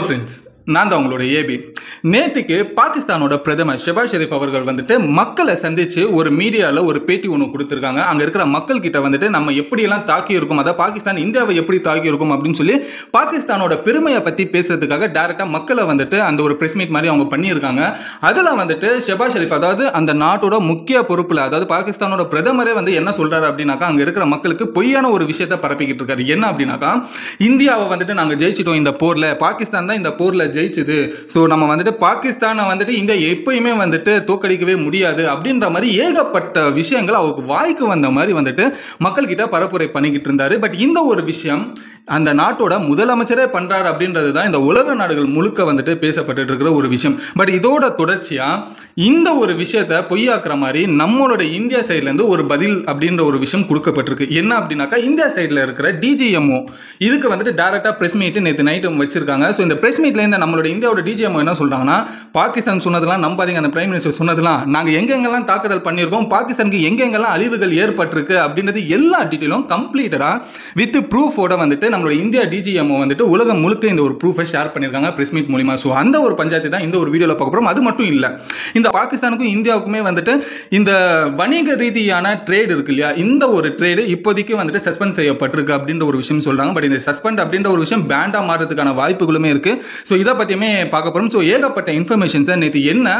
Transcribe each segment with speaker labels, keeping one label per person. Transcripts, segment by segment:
Speaker 1: Friends, நான் தான் உங்களோட ஏபி. நேற்றுக்கு பாகிஸ்தானோட பிரதமர் ஷெபாஸ் ஷெரீப் அவர்கள் வந்துட்டு மக்களை சந்திச்சு ஒரு மீடியாவில் ஒரு பேட்டி ஒன்று கொடுத்துருக்காங்க. அங்கே இருக்கிற மக்கள் கிட்ட வந்துட்டு நம்ம எப்படியெல்லாம் தாக்கி இருக்கும், அதாவது பாகிஸ்தான் இந்தியாவை எப்படி தாக்கி இருக்கும் அப்படின்னு சொல்லி பாகிஸ்தானோட பெருமையை பற்றி பேசுறதுக்காக டைரெக்டாக மக்களை வந்துட்டு அந்த ஒரு பிரஸ் மீட் மாதிரி அவங்க பண்ணியிருக்காங்க. அதில் வந்துட்டு ஷெபாஸ் ஷெரீப், அதாவது அந்த நாட்டோட முக்கிய பொறுப்பில், அதாவது பாகிஸ்தானோட பிரதமரே வந்து என்ன சொல்றாரு அப்படின்னாக்கா, அங்கே இருக்கிற மக்களுக்கு பொய்யான ஒரு விஷயத்தை பரப்பிக்கிட்டு இருக்காரு. என்ன அப்படின்னாக்கா, இந்தியாவை வந்துட்டு நாங்கள் ஜெயிச்சிட்டோம் இந்த போரில், பாகிஸ்தான் தான் இந்த போரில் ஜெயிச்சது, ஸோ நம்ம வந்துட்டு பாகிஸ்தானை வந்துட்டு இந்தியா எப்பயுமே வந்துட்டு தோக்கடிக்கவே முடியாது அப்படின்ற மாதிரி ஏகப்பட்ட விஷயங்கள் அவருக்கு வாய்க்கு வந்த மாதிரி வந்துட்டு மக்கள் கிட்ட பரப்புரை பண்ணிக்கிட்டு இருந்தாரு. பட் இந்த ஒரு விஷயம் அந்த நாட்டோட முதலமைச்சரே பண்றாரு அப்படின்றது தான் இந்த உலக நாடுகள் முழுக்க வந்துட்டு பேசப்பட்டு இருக்கிற ஒரு விஷயம். பட் இதோட தொடர்ச்சியா இந்த ஒரு விஷயத்தை பொய்யாக்குற மாதிரி நம்மளோட இந்தியா சைட்ல இருந்து ஒரு பதில் அப்படின்ற ஒரு விஷயம் கொடுக்கப்பட்டிருக்கு. என்ன அப்படின்னாக்கா, இந்தியா சைட்ல இருக்கிற டிஜிஎம்ஓ இதுக்கு வந்துட்டு டைரக்டா பிரஸ் மீட் நேற்று நைட்டு வச்சிருக்காங்க. ஸோ இந்த பிரஸ் மீட்ல இருந்து நம்மளோட இந்தியாவோட டிஜிஎம்ஓ என்ன சொல்றாங்கன்னா, பாகிஸ்தான் சொன்னதெல்லாம் நம்பாதீங்க, அந்த பிரைம் மினிஸ்டர் சொன்னதெல்லாம் நாங்கள் எங்கெங்கெல்லாம் தாக்குதல் பண்ணியிருக்கோம், பாகிஸ்தானுக்கு எங்கெங்கெல்லாம் அழிவுகள் ஏற்பட்டிருக்கு அப்படின்றது எல்லா டீட்டெயிலும் கம்ப்ளீட்டடா வித் ப்ரூஃபோட வந்துட்டு நம்மளோட இந்தியா டிஜிஎம்ஓ வந்துட்டு உலகம் முழுக்க இந்த ஒரு ப்ரூஃபை ஷேர் பண்ணியிருக்காங்க பிரஸ் மீட் மூலமா. ஸோ அந்த ஒரு பஞ்சாயத்து தான் இந்த ஒரு வீடியோவில் பார்க்க போகிறோம். அது மட்டும் இல்லை, இந்த பாகிஸ்தானுக்கும் இந்தியாவுக்குமே வந்துட்டு இந்த வணிக ரீதியான ட்ரேட் இருக்கு இல்லையா, இந்த ஒரு ட்ரேடு இப்போதைக்கு வந்துட்டு சஸ்பெண்ட் செய்யப்பட்டிருக்கு அப்படின்ற ஒரு விஷயம் சொல்றாங்க. பட் இந்த சஸ்பெண்ட் அப்படின்ற ஒரு விஷயம் பேண்டா மாறதுக்கான வாய்ப்புகளுமே இருக்கு. ஸோ இதை பற்றியுமே பார்க்க போகிறோம். ஸோ ஏகப்பட்ட இன்ஃபர்மேஷன்ஸை நேற்று என்ன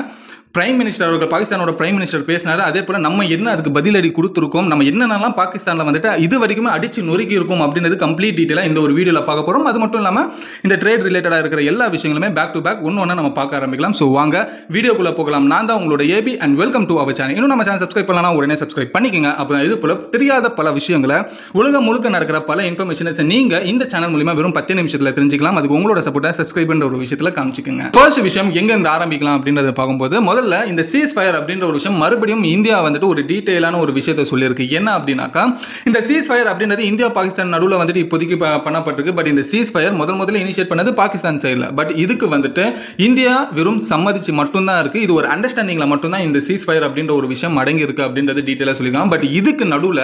Speaker 1: பிரைம் மினிஸ்டர் அவர்கள், பாகிஸ்தானோட பிரைம் மினிஸ்டர் பேசினாரு, அதே போல நம்ம என்ன அதுக்கு பதிலடி கொடுத்துருக்கோம், நம்ம என்னென்னலாம் பாகிஸ்தானில் வந்துட்டு இது வரைக்குமே அடிச்சு நொறுக்கி இருக்கும் அப்படின்றது கம்ப்ளீட் டீட்டெயிலாக இந்த ஒரு வீடியோவில் பார்க்க போகிறோம். அது மட்டும் இல்லாமல் இந்த ட்ரேட் ரிலேட்டடாக இருக்கிற எல்லா விஷயங்களுமே பேக் டு பேக் ஒன்று நம்ம பார்க்க ஆரம்பிக்கலாம். ஸோ வாங்க வீடியோக்குள்ளே போகலாம். நான் தான் உங்களோட A B and welcome to our channel. இன்னும் நம்ம சேனல் சப்ஸ்கிரைப் பண்ணலாம், உடனே சப்ஸ்கிரைப் பண்ணிக்கோங்க. அப்போ இது போல தெரியாத பல விஷயங்களை, உலகம் முழுக்க நடக்கிற பல இன்ஃபர்மேஷன்ஸ் நீங்கள் இந்த சேனல் மூலமா வெறும் 10 நிமிஷத்தில் தெரிஞ்சுக்கலாம். அதுக்கு உங்களோட சப்போர்ட்டை சப்ஸ்கிரைப் பண்ணுற ஒரு விஷயத்தில் காமிச்சிக்கோங்க. ஃபர்ஸ்ட் விஷயம் எங்க இருந்து ஆரம்பிக்கலாம் அப்படின்றத பார்க்கும்போது, முதல்ல இந்த சீஸ் ஃபயர் அப்படின்ற ஒரு விஷயம் மறுபடியும் இந்தியா வந்துட்டு ஒரு டீடைலான ஒரு விஷயத்தை சொல்லியிருக்கு. என்ன அப்படின்னாக்கா, இந்த சீஸ் ஃபயர் அப்படின்றது இந்தியா பாகிஸ்தான் நடுவில் வந்துட்டு இப்போதைக்கு பண்ணப்பட்டிருக்கு. பட் இந்த சீஸ் ஃபயர் முதல்ல இனிஷியேட் பண்ணது பாகிஸ்தான் சைடில். பட் இதுக்கு வந்துட்டு இந்தியா வெறும் சம்மதிச்சு மட்டும்தான் இருக்கு. இது ஒரு அண்டர்ஸ்டாண்டிங்ல மட்டும்தான் இந்த சீஸ் ஃபயர் அப்படின்ற ஒரு விஷயம் அடங்கி இருக்கு அப்படின்றது டீடைலா சொல்லிருக்காங்க. பட் இதுக்கு நடுவில்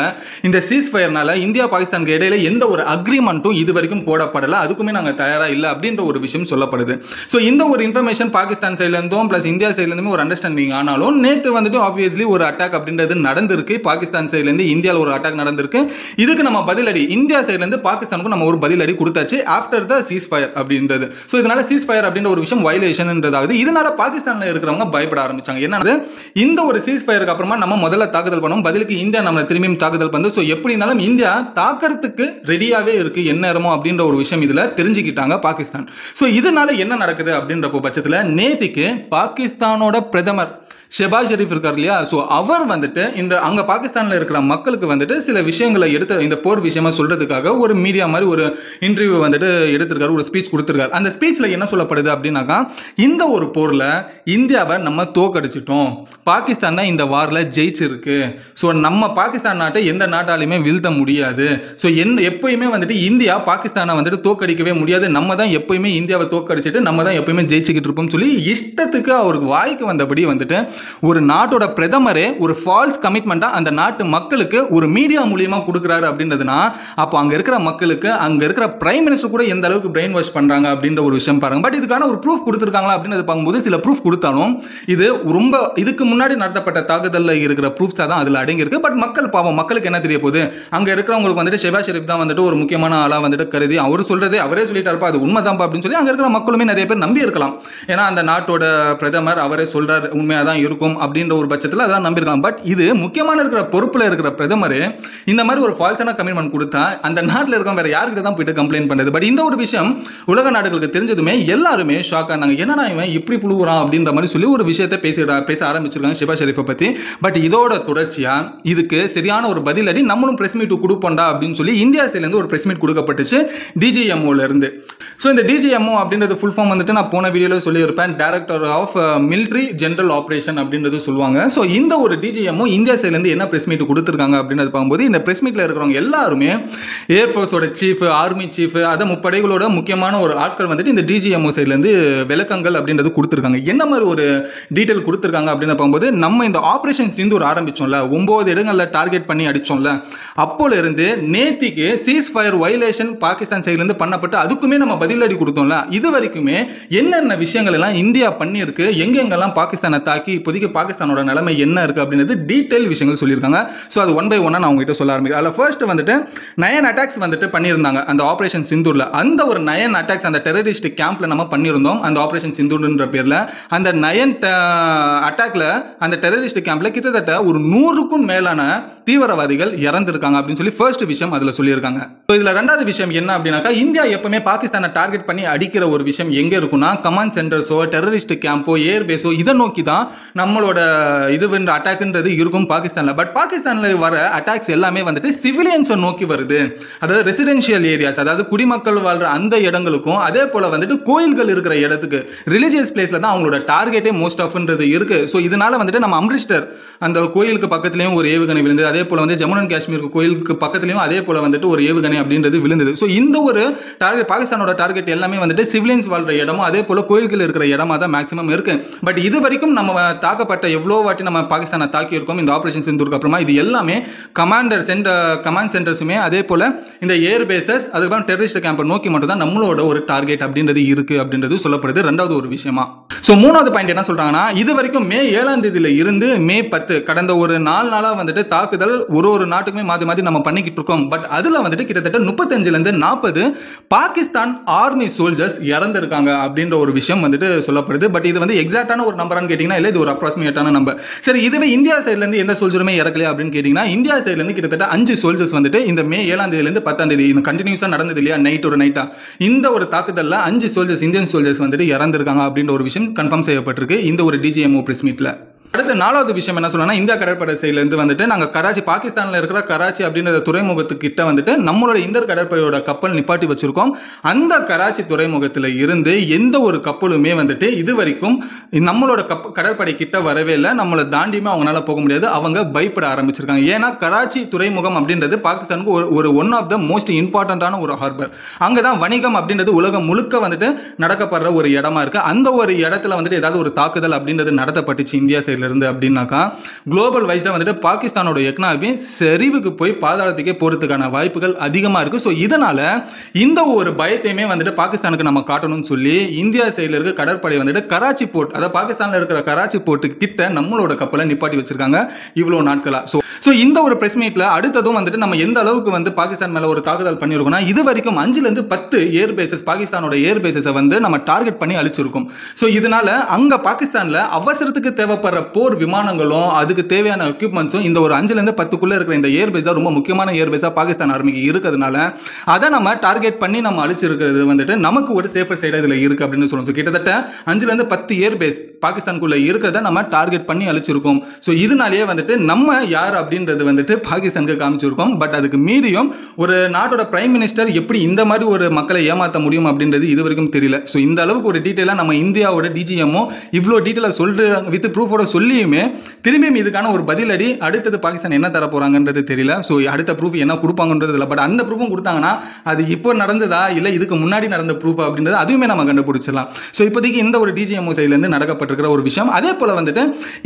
Speaker 1: இந்த சீஸ் ஃபயர்னால இந்தியா பாகிஸ்தானுக்கு இடையில எந்த ஒரு அக்ரிமெண்ட்டும் இது வரைக்கும் போடப்படல, அதுக்குமே நாங்கள் தயாரா இல்லை அப்படின்ற ஒரு விஷயம் சொல்லப்படுது. ஸோ இந்த ஒரு இன்ஃபர்மேஷன் பாகிஸ்தான் சைட்ல இருந்தும் பிளஸ் இந்தியா சைட்ல இருந்தும் ஒரு அண்டர்ஸ்டாண்டிங் ஆனாலும் நேத்து வந்துட்டு ஆப்வியஸ்லி ஒரு அட்டாக் அப்படின்றது நடந்திருக்கு. பாகிஸ்தான் சைட்ல இருந்து இந்தியாவில் ஒரு அட்டாக் நடந்திருக்கு. இதுக்கு நம்ம பதிலடி இந்தியா சைட்ல இருந்து பாகிஸ்தானுக்கு நம்ம ஒரு பதிலடி கொடுத்தாச்சு ஆஃப்டர் த சீஸ் ஃபயர் அப்படின்றது. ஸோ இதனால சீஸ் ஃபயர் அப்படின்ற ஒரு விஷயம் வயலேஷன்ன்றதாவது, இதனால பாகிஸ்தான்ல இருக்கிறவங்க பயப்பட ஆரம்பிச்சாங்க. என்னன்னா, இந்த ஒரு சீஸ் ஃபயருக்கு அப்புறமா நம்ம முதல்ல தாக்குதல் பண்ணோம், பதிலுக்கு இந்தியா நம்மளை திரும்பியும் தாக்குதல் பண்ணது. ஸோ எப்படி இருந்தாலும் இந்தியா தாக்கிறதுக்கு ரெடியாவே இருக்கு எந்நேரமோ அப்படின்ற ஒரு விஷயம் இதுல தெரிஞ்சுக்கிட்டாங்க பாகிஸ்தான். ஸோ இதனால என்ன நடக்குது அப்படின்ற பட்சத்தில் நேத்திக்கு பாகிஸ்தானோட பிரதமர் ஷெபாஸ் ஷெரீப் இருக்கார் இல்லையா, ஸோ அவர் வந்துட்டு இந்த அங்கே பாகிஸ்தானில் இருக்கிற மக்களுக்கு வந்துட்டு சில விஷயங்களை எடுத்து இந்த போர் விஷயமா சொல்றதுக்காக ஒரு மீடியா மாதிரி ஒரு இன்டர்வியூ வந்துட்டு எடுத்திருக்காரு, ஒரு ஸ்பீச் கொடுத்திருக்காரு. அந்த ஸ்பீச்சில் என்ன சொல்லப்படுது அப்படின்னாக்கா, இந்த ஒரு போரில் இந்தியாவை நம்ம தோக்கடிச்சிட்டோம், பாகிஸ்தான் தான் இந்த வாரில் ஜெயிச்சிருக்கு, ஸோ நம்ம பாகிஸ்தான் நாட்டை எந்த நாட்டாலையுமே வீழ்த்த முடியாது, ஸோ எப்பயுமே வந்துட்டு இந்தியா பாகிஸ்தானை வந்துட்டு தோக்கடிக்கவே முடியாது, நம்ம தான் எப்பயுமே இந்தியாவை தோக்கடிச்சிட்டு நம்ம தான் எப்பயுமே ஜெயிச்சுக்கிட்டு இருப்போம் சொல்லி இஷ்டத்துக்கு அவருக்கு வாய்க்கு வந்தபடி வந்துட்டு ஒரு நாட்டோட பிரதமரே ஒரு ஃபால்ஸ் கமிட்மெண்டா அந்த நாட்டு மக்களுக்கு ஒரு மீடியா மூலியமா கொடுக்குறாரு அப்படின்றதுனா, அப்போ அங்க இருக்கிற மக்களுக்கு அங்க இருக்கிற பிரைம் மினிஸ்டர் கூட எந்த அளவுக்கு பிரெயின் வாஷ் பண்றாங்க அப்படின்ற ஒரு விஷயம் பாருங்க. பட் இதுக்கான ஒரு ப்ரூஃப் கொடுத்துருக்காங்களா அப்படின்றது பார்க்கும்போது சில ப்ரூஃப் கொடுத்தாலும் இது ரொம்ப இதுக்கு முன்னாடி நடத்தப்பட்ட தாக்குதலில் இருக்கிற ப்ரூஃப்ஸாக தான் அதில் அடங்கி இருக்கு. பட் மக்கள் பாவம், மக்களுக்கு என்ன தெரிய போகுது, அங்க இருக்கிறவங்களுக்கு வந்துட்டு ஷெபாஸ் ஷெரீப் தான் வந்துட்டு ஒரு முக்கியமான ஆளா வந்துட்டு கருதி அவர் சொல்றதே அவரே சொல்லிட்டாருப்பா, அது உண்மைதான்ப்பா அப்படின்னு சொல்லி அங்க இருக்கிற மக்களுமே நிறைய பேர் நம்பி இருக்கலாம். ஏன்னா அந்த நாட்டோட பிரதமர் அவரே சொல்றாரு உண்மையாதான் இருக்கும் அப்படின்ற ஒரு பட்சத்தில் அதெல்லாம் நம்பிருக்கலாம். பட் இது முக்கியமான இருக்கிற பொறுப்புல இருக்கிற பிரதமர் இந்த மாதிரி ஒரு ஃபால்ஸான கமிட்மெண்ட் கொடுத்தா அந்த நாட்டில் இருக்க வேற யார்கிட்ட தான் போயிட்டு கம்ப்ளைண்ட் பண்றது. பட் இந்த ஒரு விஷயம் உலக நாடுகளுக்கு தெரிஞ்சதுமே எல்லாருமே ஷாக் ஆனாங்க. என்னடா இவன் இப்படி புழுவுறான் அப்படின்ற மாதிரி சொல்லி ஒரு விஷயத்தை பேச ஆரம்பிச்சிருக்காங்க ஷெபாஸ் ஷெரீஃபை பத்தி. பட் இதோட தொடர்ச்சியா இதுக்கு சரியான ஒரு பதிலடி நம்மளும் பிரஸ் மீட் கொடுப்போம்டா அப்படின்னு சொல்லி இந்தியா சைட்ல இருந்து ஒரு பிரஸ் மீட் கொடுக்கப்பட்டுச்சு டிஜிஎம்ஓல இருந்து. ஸோ இந்த டிஜிஎம்ஓ அப்படின்றது ஃபுல் ஃபார்ம் வந்துட்டு நான் போன வீடியோல சொல்லி இருப்பேன், director of military general operation operation அப்படின்றது சொல்லுவாங்க. ஸோ இந்த ஒரு டிஜிஎம்மும் இந்தியா சைட்லேருந்து என்ன ப்ரெஸ் மீட் கொடுத்துருக்காங்க அப்படின்றது பார்க்கும்போது இந்த ப்ரெஸ் மீட்டில் இருக்கிறவங்க எல்லாருமே ஏர்ஃபோர்ஸோட சீஃப், ஆர்மி சீஃப், அதை முப்படைகளோட முக்கியமான ஒரு ஆட்கள் வந்துட்டு இந்த டிஜிஎம்ஓ சைட்லேருந்து விளக்கங்கள் அப்படின்றது கொடுத்துருக்காங்க. என்ன மாதிரி ஒரு டீட்டெயில் கொடுத்துருக்காங்க அப்படின்னு பார்க்கும்போது, நம்ம இந்த ஆபரேஷன் சிந்தூர் ஆரம்பிச்சோம்ல, 9 இடங்களில் டார்கெட் பண்ணி அடிச்சோம்ல, அப்போல இருந்து நேத்திக்கு சீஸ் ஃபயர் வயலேஷன் பாகிஸ்தான் சைட்லேருந்து பண்ணப்பட்டு அதுக்குமே நம்ம பதிலடி கொடுத்தோம்ல, இது வரைக்குமே என்னென்ன விஷயங்கள் எல்லாம் இந்தியா பண்ணியிருக்கு, எங்கெங்கெல்லாம் பாகிஸ்தானை தாக்கி இப்போதைக்கு பாகிஸ்தானோட நிலைமை என்ன இருக்கு அப்படின்றது டீட்டெயில் விஷயங்கள் சொல்லியிருக்காங்க. ஸோ அது ஒன் பை ஒன்னா நான் உங்ககிட்ட சொல்ல ஆரம்பிக்கிறேன். அதில் ஃபர்ஸ்ட் வந்துட்டு 9 அட்டாக்ஸ் வந்துட்டு பண்ணியிருந்தாங்க அந்த ஆபரேஷன் சிந்தூர்ல. அந்த ஒரு 9 அட்டாக்ஸ் அந்த டெரரிஸ்ட் கேம்ப்ல நம்ம பண்ணியிருந்தோம் அந்த ஆபரேஷன் சிந்தூர்ன்ற பேர்ல. அந்த 9 அட்டாக்ல அந்த டெரரிஸ்ட் கேம்ப்ல கிட்டத்தட்ட ஒரு 100க்கும் மேலான தீவிரவாதிகள் இறந்திருக்காங்க அப்படின்னு சொல்லி ஃபர்ஸ்ட் விஷயம் அதுல சொல்லியிருக்காங்க. இதுல ரெண்டாவது விஷயம் என்ன அப்படின்னாக்கா, இந்தியா எப்பவுமே பாகிஸ்தானை டார்கெட் பண்ணி அடிக்கிற ஒரு விஷயம் எங்க இருக்குன்னா, கமாண்ட் சென்டர்ஸோ டெரரிஸ்ட் கேம்போ ஏர் பேஸோ இதை நோக்கி தான் நம்மளோட இது அட்டாக்ன்றது இருக்கும் பாகிஸ்தான்ல. பட் பாகிஸ்தான்ல வர அட்டாக்ஸ் எல்லாமே வந்துட்டு சிவிலியன்ஸை நோக்கி வருது. அதாவது ரெசிடென்ஷியல் ஏரியாஸ், அதாவது குடிமக்கள் வாழ்ற அந்த இடங்களுக்கும் அதே போல வந்துட்டு கோயில்கள் இருக்கிற இடத்துக்கு, ரிலிஜியஸ் பிளேஸ்ல தான் அவங்களோட டார்கெட்டே மோஸ்ட் ஆஃப்ன்றது இருக்கு. ஸோ இதனால வந்துட்டு நம்ம அம்ரிஸ்டர் அந்த கோயிலுக்கு பக்கத்துலயும் ஒரு ஏவுகணை விழுந்தது, அதே போல வந்து ஜம்மு அண்ட் காஷ்மீர் கோயிலுக்கு பக்கத்துலயும் அதே போல வந்துட்டு ஒரு ஏவுகணை அப்படின்றது விழுந்தது. ஸோ இந்த ஒரு டார்கெட் பாகிஸ்தானோட டார்கெட் எல்லாமே வந்துட்டு சிவிலியன்ஸ் வாழ்ற இடமும் அதே போல கோயில்கள் இருக்கிற இடமா தான் மேக்ஸிமம் இருக்கு. பட் இது வரைக்கும் நம்ம தாக்கப்பட்ட எவ்வளோ வாட்டி நம்ம பாகிஸ்தானை தாக்கி இருக்கோம் இந்த ஆபரேஷன் சிந்தூருக்கு அப்புறமா, இது எல்லாமே கமாண்ட் சென்டர்ஸுமே அதே போல இந்த ஏர் பேசஸ் அதுக்கப்புறம் டெரரிஸ்ட் கேம்பை நோக்கி மட்டும் தான் நம்மளோட ஒரு டார்கெட் அப்படின்றது இருக்கு அப்படின்றது சொல்லப்படுது ரெண்டாவது ஒரு விஷயமா. ஸோ மூணாவது பாயிண்ட் என்ன சொல்றாங்கன்னா, இது வரைக்கும் மே 7ஆம் தேதியில இருந்து மே 10 கடந்த ஒரு 4 நாளா வந்துட்டு தாக்குதல் ஒரு நாட்டுக்குமே மாத்தி மாத்தி நம்ம பண்ணிக்கிட்டு இருக்கோம். பட் அதுல வந்துட்டு கிட்டத்தட்ட 35ல இருந்து 40 பாகிஸ்தான் ஆர்மி சோல்ஜர்ஸ் இறந்திருக்காங்க அப்படின்ற ஒரு விஷயம் வந்துட்டு சொல்லப்படுது. பட் இது வந்து எக்ஸாக்டான ஒரு நம்பரான்னு கேட்டீங்கன்னா இல்ல, இது ஒரு அப்ராக்சிமேட்டான நம்பர். சரி, இதுவே இந்தியா சைட்ல இருந்து எந்த சோல்ஜருமே இறக்கலையா அப்படின்னு கேட்டீங்கன்னா, இந்தியா சைட்ல இருந்து கிட்டத்தட்ட 5 சோல்ஜர்ஸ் வந்துட்டு இந்த மே 7ஆம் தேதியில இருந்து 10ஆம் தேதி இந்த கண்டினியூஸா நடந்தது இல்லையா, நைட் ஒரு நைட்டா, இந்த ஒரு தாக்குதல்ல 5 சோல்ஜர்ஸ் இந்தியன் சோல்ஜர்ஸ் வந்துட்டு இறந்திருக்காங்க அப்படின்ற ஒரு விஷயம் கன்ஃபார்ம் செய்யப்பட்டிருக்கு இந்த ஒரு டிஜிஎம்ஓ பிரஸ் மீட்ல. அடுத்த 4வது விஷயம் என்ன சொல்லணும்னா, இந்தியா கடற்படை சைட்ல இருந்து வந்துட்டு நாங்கள் கராச்சி, பாகிஸ்தானில் இருக்கிற கராச்சி அப்படின்ற துறைமுகத்துக்கிட்ட வந்துட்டு நம்மளோட இந்த கடற்படையோட கப்பல் நிப்பாட்டி வச்சிருக்கோம். அந்த கராச்சி துறைமுகத்தில் இருந்து எந்த ஒரு கப்பலுமே வந்துட்டு இது வரைக்கும் நம்மளோட கடற்படை கிட்ட வரவே இல்லை. நம்மளை தாண்டியுமே அவங்களால போக முடியாது. அவங்க பயப்பட ஆரம்பிச்சிருக்காங்க. ஏன்னா கராச்சி துறைமுகம் அப்படின்றது பாகிஸ்தானுக்கு ஒரு ஒன் ஆஃப் த மோஸ்ட் இம்பார்ட்டன்டான ஒரு ஹார்பர். அங்கதான் வணிகம் அப்படின்றது உலகம் முழுக்க வந்துட்டு நடக்கப்படுற ஒரு இடமா இருக்கு. அந்த ஒரு இடத்துல வந்துட்டு ஏதாவது ஒரு தாக்குதல் அப்படின்றது நடத்தப்பட்டுச்சு இந்தியா சைட்ல இருந்து அப்படின்னாக்கா, குளோபல் வைஸ்டா வந்துட்டு பாகிஸ்தானோட எக்கனாமி சரிவுக்கு போய் பாதாளத்துக்கே போறதுக்கான வாய்ப்புகள் அதிகமா இருக்கு. ஸோ இதனால இந்த ஒரு பயத்தையுமே வந்துட்டு பாகிஸ்தானுக்கு நம்ம காட்டணும்னு சொல்லி இந்தியா சைட்ல இருக்க கடற்படை வந்துட்டு கராச்சி போர்ட், அதாவது பாகிஸ்தான்ல இருக்கிற கராச்சி போர்ட்டு கிட்ட நம்மளோட கப்பலை நிப்பாட்டி வச்சிருக்காங்க இவ்வளவு நாட்களா. ஸோ இந்த ஒரு பிரஸ் மீட்ல அடுத்ததும் வந்துட்டு நம்ம எந்த அளவுக்கு வந்து பாகிஸ்தான் மேல ஒரு தாக்குதல் பண்ணிருக்கோம்னா, இது வரைக்கும் 5ல இருந்து 10 ஏர் பேசஸ், பாகிஸ்தானோட ஏர் பேசஸை வந்து நம்ம டார்கெட் பண்ணி அழிச்சிருக்கோம். ஸோ இதனால அங்க பாகிஸ்தான்ல அவசரத்துக்கு தேவைப்படுற போர் விமானங்களும் அதுக்கு தேவையான எக்யூப்மெண்ட்ஸும் இந்த ஒரு 5ல இருந்து 10க்குள்ள இருக்கிற இந்த ஏர் பேஸ் தான் ரொம்ப முக்கியமான ஏர் பேஸா பாகிஸ்தான் ஆர்மிக்கு இருக்கிறதுனால அதை நம்ம டார்கெட் பண்ணி நம்ம அழிச்சிருக்கிறது வந்துட்டு நமக்கு ஒரு சேஃபர் சைடா இதுல இருக்கு அப்படின்னு சொல்லுவோம். ஸோ கிட்டத்தட்ட 5ல இருந்து 10 ஏர் பேஸ் பாகிஸ்தானுக்குள்ள இருக்கிறத நம்ம டார்கெட் பண்ணி அழிச்சிருக்கோம். ஸோ இதனாலேயே வந்துட்டு நம்ம யார் அப்படின்றது வந்துட்டு பாகிஸ்தானுக்கு காமிச்சிருக்கோம். பட் அதுக்கு மீறியும் ஒரு நாட்டோட பிரைம் மினிஸ்டர் எப்படி இந்த மாதிரி ஒரு மக்களை ஏமாற்ற முடியும் அப்படின்றது இது வரைக்கும் தெரியல. ஸோ இந்த அளவுக்கு ஒரு டீட்டெயிலாக நம்ம இந்தியாவோட டிஜிஎம்மோ இவ்வளோ டீட்டெயிலாக சொல்றாங்க வித் ப்ரூஃபோட சொல்லியுமே திரும்பியும் இதுக்கான ஒரு பதிலடி அடுத்தது பாகிஸ்தான் என்ன தர போறாங்கன்றது தெரியல. ஸோ அடுத்த ப்ரூஃப் என்ன கொடுப்பாங்கன்றது இல்லை. பட் அந்த ப்ரூஃபும் கொடுத்தாங்கன்னா அது இப்போ நடந்ததா இல்லை இதுக்கு முன்னாடி நடந்த ப்ரூஃப் அப்படின்றது அதுவுமே நம்ம கண்டுபிடிச்சிடலாம். ஸோ இப்போதைக்கு இந்த ஒரு டிஜிஎம்ஓ சைட்லேருந்து நடக்கப்பட்டிருக்கிற ஒரு விஷயம். அதே போல வந்துட்டு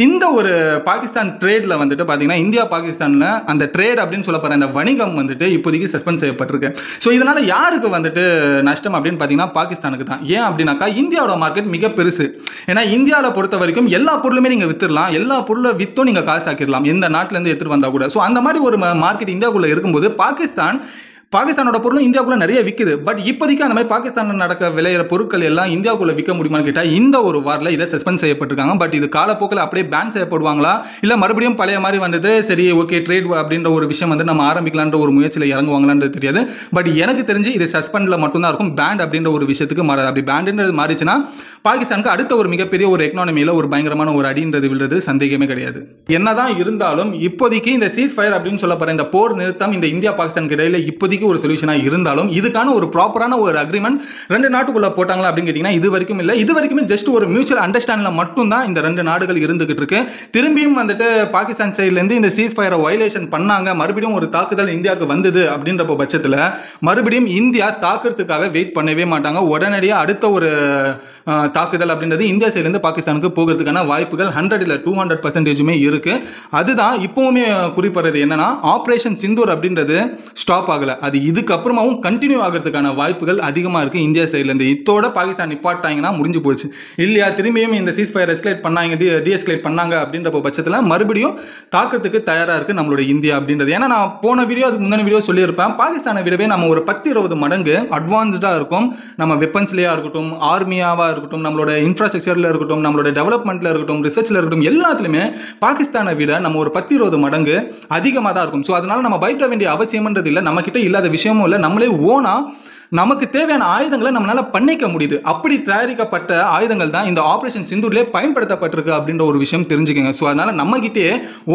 Speaker 1: இந்த ஒரு பாகிஸ்தான் ட்ரேட்ல வந்துட்டு பார்த்தீங்கன்னா இந்தியா பாகிஸ்தான்ல அந்த ட்ரேட் அப்படின்னு சொல்லப்படுற அந்த வணிகம் வந்துட்டு இப்போதைக்கு சஸ்பெண்ட் செய்யப்பட்டிருக்கு. ஸோ இதனால யாருக்கு வந்துட்டு நஷ்டம் அப்படின்னு பார்த்தீங்கன்னா பாகிஸ்தானுக்கு தான். ஏன் அப்படின்னாக்கா இந்தியாவோட மார்க்கெட் மிக பெருசு. ஏன்னா இந்தியாவில் பொறுத்த வரைக்கும் எல்லா பொருளுமே நீங்க வித்துடலாம், எல்லா பொருளை வித்தும் நீங்க காசு ஆக்கிடலாம் எந்த நாட்டில இருந்து எடுத்துட்டு வந்தா கூட. ஸோ அந்த மாதிரி ஒரு மார்க்கெட் இந்தியாவுக்குள்ள இருக்கும்போது பாகிஸ்தானோட பொருளும் இந்தியாவுக்குள்ள நிறைய விற்குது. பட் இப்போதைக்கு அந்த மாதிரி பாகிஸ்தானில் நடக்க விளையிற பொருட்கள் எல்லாம் இந்தியாவுக்குள்ள விற்க முடியுமான்னு கேட்டால் இந்த ஒரு வாரில் இதை சஸ்பெண்ட் செய்யப்பட்டிருக்காங்க. பட் இது காலப்போக்கில் அப்படியே பேன் செய்யப்படுவாங்களா இல்லை மறுபடியும் பழைய மாதிரி வந்துட்டு சரி ஓகே ட்ரேட் அப்படின்ற ஒரு விஷயம் வந்து நம்ம ஆரம்பிக்கலான்ற ஒரு முயற்சியில் இறங்குவாங்களான்றது தெரியாது. பட் எனக்கு தெரிஞ்சு இது சஸ்பெண்டில் மட்டும்தான் இருக்கும். பேண்ட் அப்படின்ற ஒரு விஷயத்துக்கு மாறாது. அப்படி பேண்டுன்றது மாறிச்சுன்னா பாகிஸ்தானுக்கு அடுத்த ஒரு மிகப்பெரிய ஒரு எக்கனாமியில் ஒரு பயங்கரமான ஒரு அடின்றது விழுறது சந்தேகமே கிடையாது. என்னதான் இருந்தாலும் இப்போதைக்கு இந்த சீஸ் ஃபயர் அப்படின்னு சொல்லப்படுற இந்த போர் நிறுத்தம் இந்த இந்தியா பாகிஸ்தானுக்கு இடையில இப்போதைக்கு இப்போதைக்கு ஒரு சொல்யூஷனாக இருந்தாலும் இதுக்கான ஒரு ப்ராப்பரான ஒரு அக்ரிமெண்ட் ரெண்டு நாட்டுக்குள்ள போட்டாங்களா அப்படின்னு கேட்டிங்கன்னா இது வரைக்கும் இல்லை. இது வரைக்குமே ஜஸ்ட் ஒரு மியூச்சுவல் அண்டர்ஸ்டாண்டில் மட்டும்தான் இந்த ரெண்டு நாடுகள் இருந்துகிட்டு இருக்கு. திரும்பியும் வந்துட்டு பாகிஸ்தான் சைட்லேருந்து இந்த சீஸ் ஃபயரை வயலேஷன் பண்ணாங்க, மறுபடியும் ஒரு தாக்குதல் இந்தியாவுக்கு வந்தது அப்படின்றப்ப பட்சத்தில் மறுபடியும் இந்தியா தாக்குறதுக்காக வெயிட் பண்ணவே மாட்டாங்க. உடனடியாக அடுத்த ஒரு தாக்குதல் அப்படின்றது இந்தியா சைட்லேருந்து பாகிஸ்தானுக்கு போகிறதுக்கான வாய்ப்புகள் 100 இல்லை 200% இருக்கு. அதுதான் இப்பவுமே குறிப்பிடுறது என்னன்னா ஆபரேஷன் சிந்தூர் அப்படின்றது ஸ்டாப் ஆகல, அது இதுக்கப்புறமாவும் கண்டினியூ ஆகிறதுக்கான வாய்ப்புகள் அதிகமாக இருக்கு இந்தியா சைட்லேருந்து. இதோட பாகிஸ்தான் நிப்பாட்டாங்கன்னா முடிஞ்சு போச்சு இல்லையா. திரும்பியும் இந்த சீஸ் ஃபயர் எஸ்கலேட் பண்ணாங்க, டிஎஸ்கலேட் பண்ணாங்க அப்படின்ற பட்சத்தில் மறுபடியும் தாக்கிறதுக்கு தயாராக இருக்கு நம்மளோட இந்தியா அப்படின்றது. ஏன்னா நான் போன வீடியோ அதுக்கு முன்னாடி வீடியோ சொல்லியிருப்பேன், பாகிஸ்தானை விடவே நம்ம ஒரு 10-20 மடங்கு அட்வான்ஸ்டாக இருக்கும். நம்ம வெப்பன்ஸ்லேயா இருக்கட்டும், ஆர்மியாவாக இருக்கட்டும், நம்மளோட இன்ஃப்ராஸ்ட்ரக்சரில் இருக்கட்டும், நம்மளோட டெவலப்மெண்ட்டில் இருக்கட்டும், ரிசர்ச்சில் இருக்கட்டும், எல்லாத்துலையுமே பாகிஸ்தானை விட நம்ம ஒரு 10-20 மடங்கு அதிகமாக தான் இருக்கும். ஸோ அதனால நம்ம பயப்பட வேண்டிய அவசியம்ன்றது இல்லை, நம்ம கிட்ட இல்லாத விஷயமும் இல்லை. நம்மளே ஓனா நமக்கு தேவையான ஆயுதங்களை நம்மளால பண்ணிக்க முடியுது. அப்படி தயாரிக்கப்பட்ட ஆயுதங்கள் தான் இந்த ஆபரேஷன் சிந்தூர்லேயே பயன்படுத்தப்பட்டிருக்கு அப்படின்ற ஒரு விஷயம் தெரிஞ்சுக்கங்க. ஸோ அதனால நம்ம கிட்டே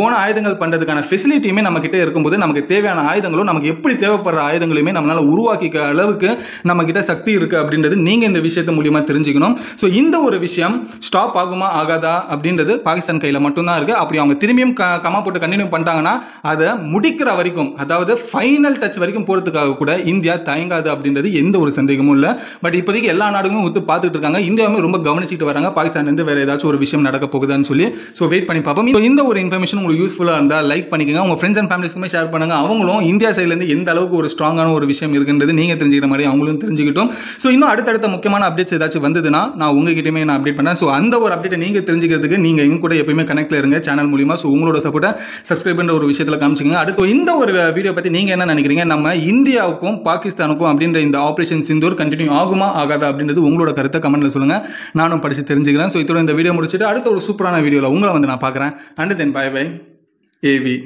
Speaker 1: ஓன ஆயுதங்கள் பண்றதுக்கான ஃபெசிலிட்டியுமே நம்ம கிட்டே இருக்கும்போது நமக்கு தேவையான ஆயுதங்களும் நமக்கு எப்படி தேவைப்படுற ஆயுதங்களுமே நம்மளால உருவாக்கிக்க அளவுக்கு நம்ம கிட்ட சக்தி இருக்கு அப்படின்றது நீங்க இந்த விஷயத்த மூலியமா தெரிஞ்சுக்கணும். ஸோ இந்த ஒரு விஷயம் ஸ்டாப் ஆகுமா ஆகாதா அப்படின்றது பாகிஸ்தான் கையில மட்டும்தான் இருக்கு. அப்படி அவங்க திரும்பியும் கமா போட்டு கண்டினியூ பண்ணிட்டாங்கன்னா அதை முடிக்கிற வரைக்கும், அதாவது ஃபைனல் டச் வரைக்கும் போறதுக்காக கூட இந்தியா தயங்காது அப்படின்றது எந்த ஒரு சந்தேகமும் இல்ல. பட் இப்போதைக்கு எல்லா நாடுகளும் ஒத்து பார்த்துட்டு இருக்காங்க, இந்தியாவுமே ரொம்ப கவனிச்சுட்டு வராங்க பாகிஸ்தான்ல இருந்து வேற ஏதாச்சும் ஒரு விஷயம் நடக்க போகுதான்னு சொல்லி. ஸோ வெயிட் பண்ணி பார்ப்போம். இந்த ஒரு இன்ஃபர்மேஷன் உங்களுக்கு யூஸ்ஃபுல்லா இருந்தா லைக் பண்ணிக்கங்க, உங்க ஃப்ரெண்ட்ஸ் அண்ட் ஃபேமிலிஸ்க்குமே ஷேர் பண்ணுங்க. அவங்களும் இந்தியா சைட்ல இருந்து எந்த அளவுக்கு ஒரு ஸ்ட்ராங்கான ஒரு விஷயம் இருக்குன்றது நீங்க தெரிஞ்சுக்கிற மாதிரி அவங்களும் தெரிஞ்சுக்கிட்டோம். ஸோ இன்னும் அடுத்தடுத்த முக்கியமான அப்டேட்ஸ் ஏதாச்சும் வந்ததுன்னா நான் உங்ககிட்டயுமே நான் அப்டேட் பண்ணேன். ஸோ அந்த ஒரு அப்டேட்டை நீங்க தெரிஞ்சுக்கிறதுக்கு நீங்க எங்க கூட எப்பயுமே கனெக்ட்ல இருங்க சேனல் மூலியமா. ஸோ உங்களோட சப்போர்ட்டை சப்ஸ்கிரைப் பண்ற ஒரு விஷயத்துல காமிச்சுங்க. அடுத்து இந்த ஒரு வீடியோ பத்தி நீங்க என்ன நினைக்கிறீங்க, நம்ம இந்தியாவுக்கும் பாகிஸ்தானுக்கும் அப்படின்ற இந்த ஆபரேஷன் சிந்தூர் கண்டினியூ ஆகுமா ஆகாதா அப்படின்றது உங்களோட கருத்தை கமெண்ட்ல சொல்லுங்க, நானும் படிச்சு தெரிஞ்சுக்கிறேன். ஸோ இதோட இந்த வீடியோ முடிச்சுட்டு அடுத்த ஒரு சூப்பரான வீடியோல உங்களை வந்து நான் பார்க்குறேன். And then bye bye AV.